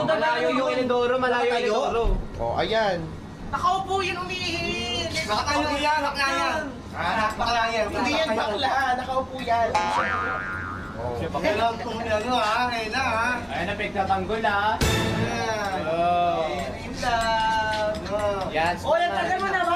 Malayo yung Inodoro, malayo yung Inodoro. Oh, ayan. Nakaupo yun, umiihi. Nakatayo yan, bakla yan. Bakla yan. Hindi yan bakla, nakaupo yan. Oh. Kailangan kung ano ha, ngayon na ha. Ayun na, pagtatanggol ha. Ayan. Oh. In love. Yan. Oh, nagtagal mo na ba?